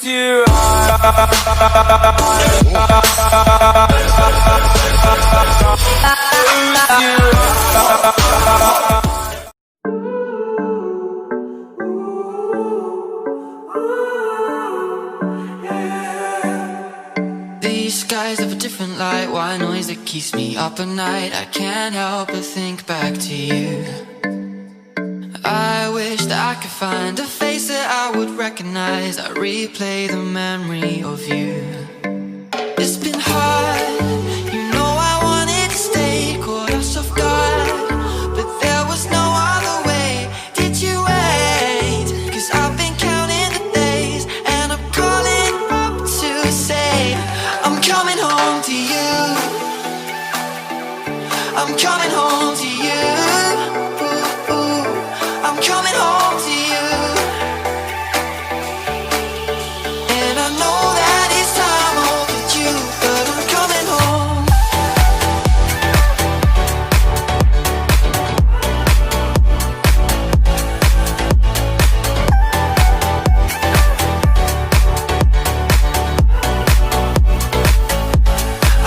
you. These skies have a different light, white noise that keeps me up at night. I can't help but think back to you. I wish that I could find a face that I would recognize. I replay the memory of you. It's been hard, you know I wanted to stay, caught us off guard, but there was no other way. Did you wait? 'Cause I've been counting the days, and I'm calling up to say I'm coming home to you. I'm coming home to you. I'm coming home to you. And I know that it's time overdue, but I'm coming home.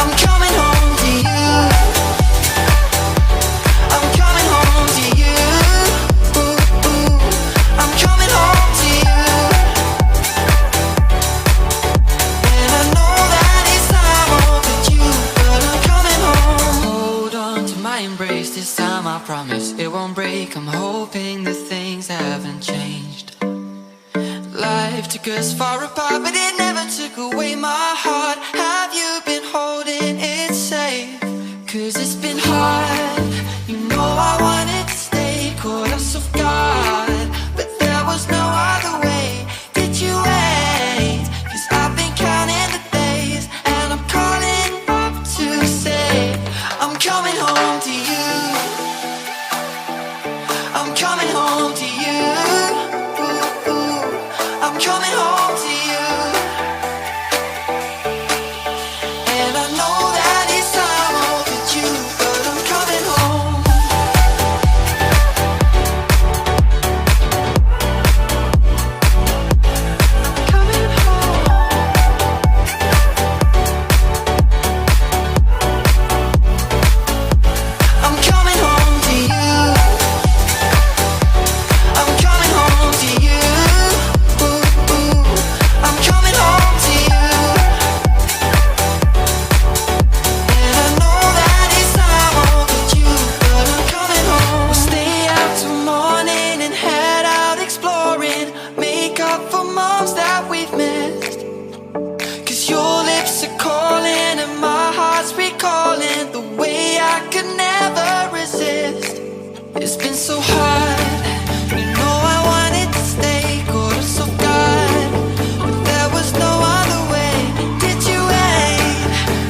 I'm coming home to you. I'm coming home to you. I'm coming home to you. And I know that it's time overdue, but I'm coming home. Hold on to my embrace, this time I promise it won't break. I'm hoping that things haven't changed. Life took us far apart, but it never took away my heart. Have you been holding it safe? 'Cause it's been hard, you know I wanted to stay, caught us off guard, but there was no other way. Did you wait? 'Cause I've been counting the days, and I'm calling up to say I'm coming home to you. I'm coming home to you. I'm coming home to you. And I know that it's time overdue, but I'm coming home. Coming home. I'm coming home to you. I'm coming home to you. I'm coming home to you. And I know that it's time overdue, but I'm coming home. We'll stay out till morning and head out exploring, make up for moms that we've missed. 'Cause your lips are calling and my heart's recalling the way I could never resist. It's been so hard, you know I wanted to stay, caught us off guard, but there was no other way. Did you wait?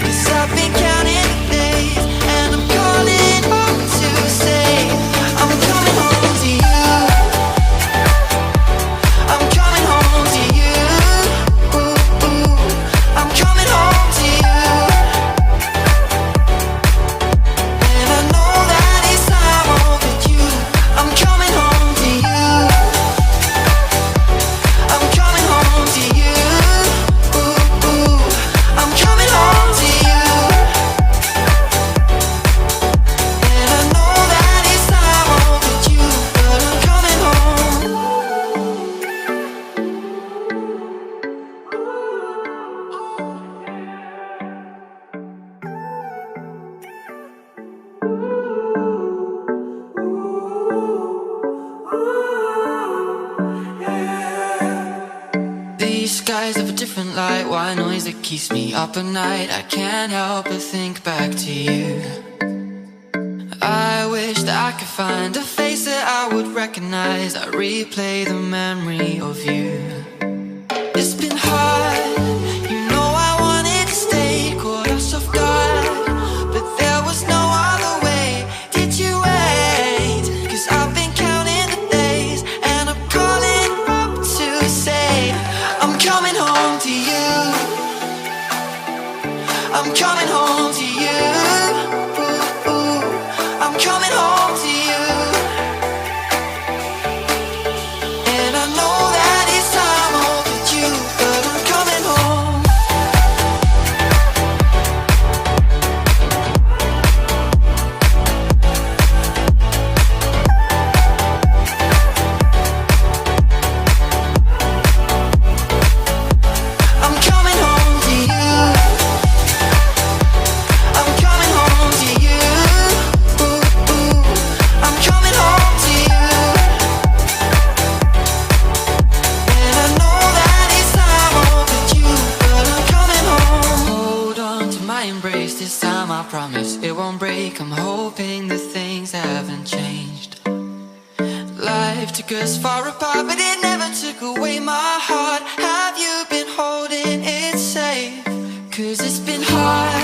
'Cause I've been counting the days, and I'm calling up to say I'm coming home to you. I'm coming home to you. I'm coming home to you. And I know that it's time overdue. I'm coming home to you. I'm coming home to you. I'm coming home to you. And I know that it's time overdue, but I'm coming home. These skies have a different light, white noise that keeps me up at night. I can't help but think back to you. I wish that I could find a face that I would recognize. I replay the memory of you. It's been hard, you know I wanted to stay, caught us off guard, but there was no other way. Did you wait? 'Cause I've been counting the days, and I'm calling up to say I'm coming home to you. I'm coming home to you. I'm coming home to you. And I know that it's time overdue, but I'm won't break. I'm hoping that things haven't changed. Life took us far apart, but it never took away my heart. Have you been holding it safe? 'Cause it's been hard